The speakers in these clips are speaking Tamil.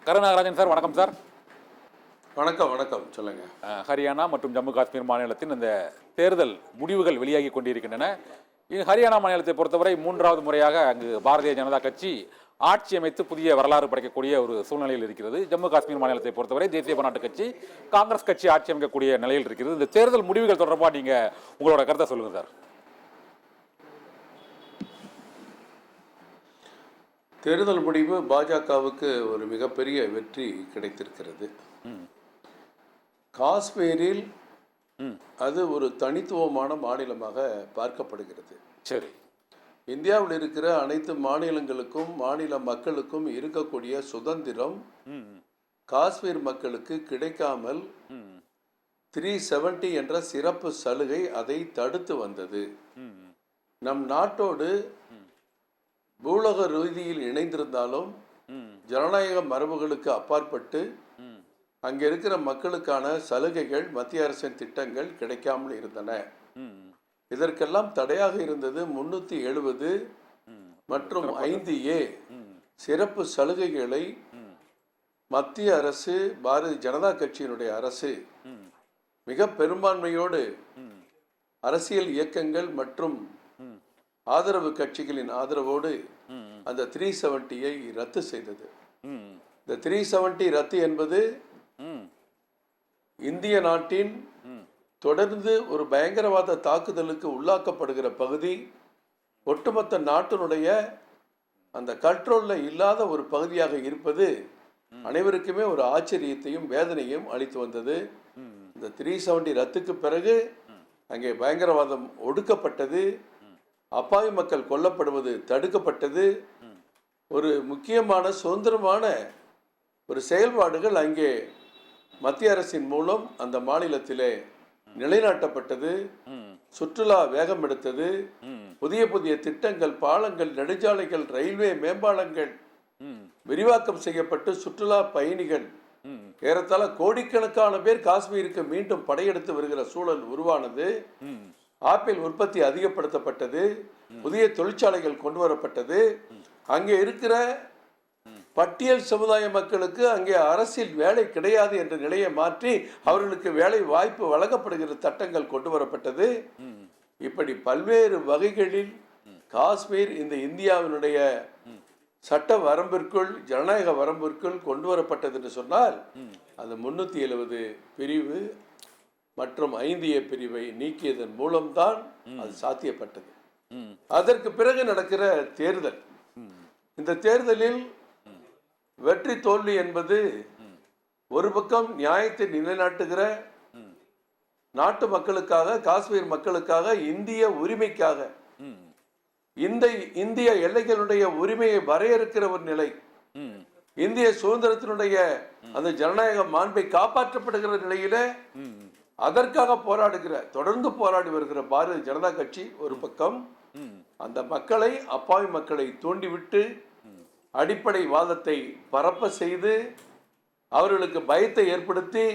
கருநாகராஜன் சார், வணக்கம் சார். வணக்கம் வணக்கம், சொல்லுங்க. ஹரியானா மற்றும் ஜம்மு காஷ்மீர் மாநிலத்தின் இந்த தேர்தல் முடிவுகள் வெளியாகி கொண்டிருக்கின்றன. ஹரியானா மாநிலத்தை பொறுத்தவரை 3வது முறையாக அங்கு பாரதிய ஜனதா கட்சி ஆட்சி அமைத்து புதிய வரலாறு படைக்கக்கூடிய ஒரு சூழ்நிலையில் இருக்கிறது. ஜம்மு காஷ்மீர் மாநிலத்தை பொறுத்தவரை தேசிய மாநாட்டு கட்சி, காங்கிரஸ் கட்சி ஆட்சி அமைக்கக்கூடிய நிலையில் இருக்கிறது. இந்த தேர்தல் முடிவுகள் தொடர்பாக நீங்க உங்களோட கருத்தை சொல்லுங்க சார். தேர்தல் முடிவு பாஜகவுக்கு ஒரு மிகப்பெரிய வெற்றி கிடைத்திருக்கிறது. காஷ்மீரில் அது ஒரு தனித்துவமான மாநிலமாக பார்க்கப்படுகிறது. சரி, இந்தியாவில் இருக்கிற அனைத்து மாநிலங்களுக்கும் மாநில மக்களுக்கும் இருக்கக்கூடிய சுதந்திரம் காஷ்மீர் மக்களுக்கு கிடைக்காமல் 370 என்ற சிறப்பு சலுகை அதை தடுத்து வந்தது. நம் நாட்டோடு பூலோக ரீதியில் இணைந்திருந்தாலும் ஜனநாயக மரபுகளுக்கு அப்பாற்பட்டு அங்கே இருக்கிற மக்களுக்கான சலுகைகள், மத்திய அரசின் திட்டங்கள் கிடைக்காமல் இருந்தன. இதற்கெல்லாம் தடையாக இருந்தது 370 மற்றும் 5A சிறப்பு சலுகைகளை மத்திய அரசு, பாரதிய ஜனதா கட்சியினுடைய அரசு மிக பெரும்பான்மையோடு அரசியல் இயக்கங்கள் மற்றும் ஆதரவு கட்சிகளின் ஆதரவோடு அந்த 370ஐ ரத்து செய்தது. இந்த 370 ரத்து என்பது இந்திய நாட்டின் தொடர்ந்து ஒரு பயங்கரவாத தாக்குதலுக்கு உள்ளாக்கப்படுகிற பகுதி, ஒட்டுமொத்த நாட்டினுடைய அந்த கண்ட்ரோல்ல இல்லாத ஒரு பகுதியாக இருப்பது அனைவருக்குமே ஒரு ஆச்சரியத்தையும் வேதனையும் அளித்து வந்தது. இந்த 370 ரத்துக்கு பிறகு அங்கே பயங்கரவாதம் ஒடுக்கப்பட்டது, அப்பாவி மக்கள் கொல்லப்படுவது தடுக்கப்பட்டது. ஒரு முக்கியமான சுதந்திரமான ஒரு செயல்பாடுகள் அங்கே மத்திய அரசின் மூலம் அந்த மாநிலத்திலே நிலைநாட்டப்பட்டது. சுற்றுலா வேகம் எடுத்தது. புதிய புதிய திட்டங்கள், பாலங்கள், நெடுஞ்சாலைகள், ரயில்வே மேம்பாலங்கள் விரிவாக்கம் செய்யப்பட்டு சுற்றுலா பயணிகள் ஏறத்தாழ கோடிக்கணக்கான பேர் காஷ்மீருக்கு மீண்டும் படையெடுத்து வருகிற சூழல் உருவானது. ஆப்பிள் உற்பத்தி அதிகப்படுத்தப்பட்டது. புதிய தொழிற்சாலைகள் கொண்டு வரப்பட்டது. அங்கே இருக்கிற பட்டியல் சமுதாய மக்களுக்கு அங்கே அரசியல் வேலை கிடையாது என்ற நிலையை மாற்றி அவர்களுக்கு வேலை வாய்ப்பு வழங்கப்படுகிற சட்டங்கள் கொண்டு வரப்பட்டது. இப்படி பல்வேறு வகைகளில் காஷ்மீர் இந்த இந்தியாவினுடைய சட்ட வரம்பிற்குள், ஜனநாயக வரம்பிற்குள் கொண்டு வரப்பட்டது என்று சொன்னால் அந்த 370 பிரிவு மற்றும் 5A பிரிவை நீக்கியதன் மூலம்தான் அது சாத்தியப்பட்டது. அதற்கு பிறகு நடக்கிற தேர்தல், இந்த தேர்தலில் வெற்றி தோல்வி என்பது ஒரு பக்கம் நியாயத்தை நிலைநாட்டுகிற நாட்டு மக்களுக்காக, காஷ்மீர் மக்களுக்காக, இந்திய உரிமைக்காக, இந்திய எல்லைகளுடைய உரிமையை வரையறுக்கிற ஒரு நிலை, இந்திய சுதந்திரத்தினுடைய அந்த ஜனநாயக மாண்பை காப்பாற்றப்படுகிற நிலையில அதற்காக தொடர்ந்து போராடி வருகிற பாரதிய ஜனதா கட்சி ஒரு பக்கம் அந்த மக்களை, அப்பாவி மக்களை தூண்டிவிட்டு அடிப்படை வாதத்தை பரப்ப செய்து அவர்களுக்கு பயத்தை ஏற்படுத்தி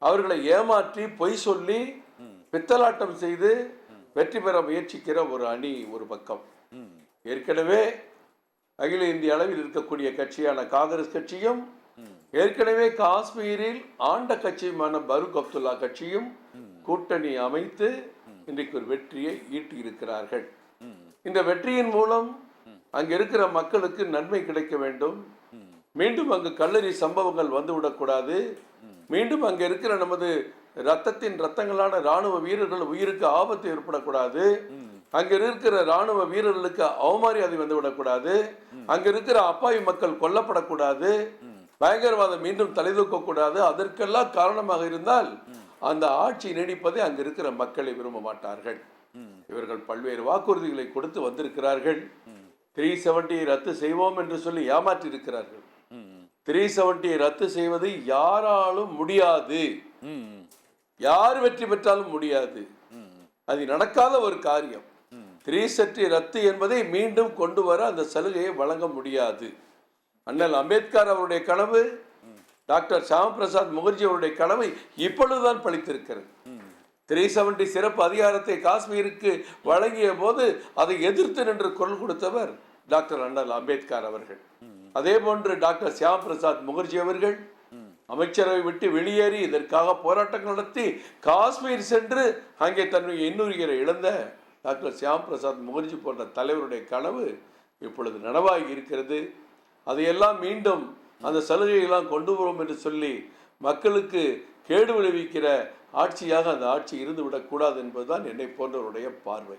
அவர்களை ஏமாற்றி பொய் சொல்லி பித்தலாட்டம் செய்து வெற்றி பெற முயற்சிக்கிற ஒரு அணி ஒரு பக்கம். ஏற்கனவே அகில இந்திய அளவில் இருக்கக்கூடிய கட்சியான காங்கிரஸ் கட்சியும், ஏற்கனவே காஷ்மீரில் ஆண்ட கட்சியுமான பரூக் அப்துல்லா கட்சியும் கூட்டணி அமைத்து இன்றைக்கு ஒரு வெற்றியை ஈட்டி இருக்கிறார்கள். இந்த வெற்றியின் மூலம் அங்க இருக்கிற மக்களுக்கு நன்மை கிடைக்க வேண்டும். மீண்டும் அங்கு கல்லறி சம்பவங்கள் வந்துவிடக்கூடாது. மீண்டும் அங்க இருக்கிற நமது ரத்தங்களான ராணுவ வீரர்கள் உயிருக்கு ஆபத்து ஏற்படக்கூடாது. அங்க இருக்கிற ராணுவ வீரர்களுக்கு அவமரியாதை வந்துவிடக்கூடாது. அங்க இருக்கிற அப்பாவி மக்கள் கொல்லப்படக்கூடாது. பயங்கரவாதம் மீண்டும் தலைதூக்கக்கூடாது. அதற்கெல்லாம் காரணமாக இருந்தால் அந்த ஆட்சி நீடிப்பதை அங்கு இருக்கிற மக்களை விரும்ப மாட்டார்கள். இவர்கள் பல்வேறு வாக்குறுதிகளை கொடுத்து வந்திருக்கிறார்கள். 370 ரத்து செய்வோம் என்று சொல்லி ஏமாற்றி இருக்கிறார்கள். 370 ரத்து செய்வது யாராலும் முடியாது. யார் வெற்றி பெற்றாலும் முடியாது. அது நடக்காத ஒரு காரியம். 370 ரத்து என்பதை மீண்டும் கொண்டு வர அந்த சலுகையை வழங்க முடியாது. அண்ணல் அம்பேத்கர் அவருடைய கனவு, டாக்டர் ஷியாமா பிரசாத் முகர்ஜி அவருடைய கனவு இப்பொழுதுதான் பலித்திருக்கிறது. 370 சிறப்பு அதிகாரத்தை காஷ்மீருக்கு வழங்கிய போது அதை எதிர்த்து நின்று குரல் கொடுத்தவர் டாக்டர் அண்ணல் அம்பேத்கர் அவர்கள். அதே போன்று டாக்டர் சியாம் பிரசாத் முகர்ஜி அவர்கள் அமைச்சரவை விட்டு வெளியேறி இதற்காக போராட்டங்கள் நடத்தி காஷ்மீர் சென்று அங்கே தன்னுடைய இன்னுயிரை இழந்த டாக்டர் சியாம் பிரசாத் முகர்ஜி போன்ற தலைவருடைய கனவு இப்பொழுது நனவாகி இருக்கிறது. அதையெல்லாம் மீண்டும் அந்த சலுகையெல்லாம் கொண்டு வரும் என்று சொல்லி மக்களுக்கு கேடு விளைவிக்கிற ஆட்சியாக அந்த ஆட்சி இருந்துவிடக்கூடாது என்பதுதான் என்னை போன்றவருடைய பார்வை.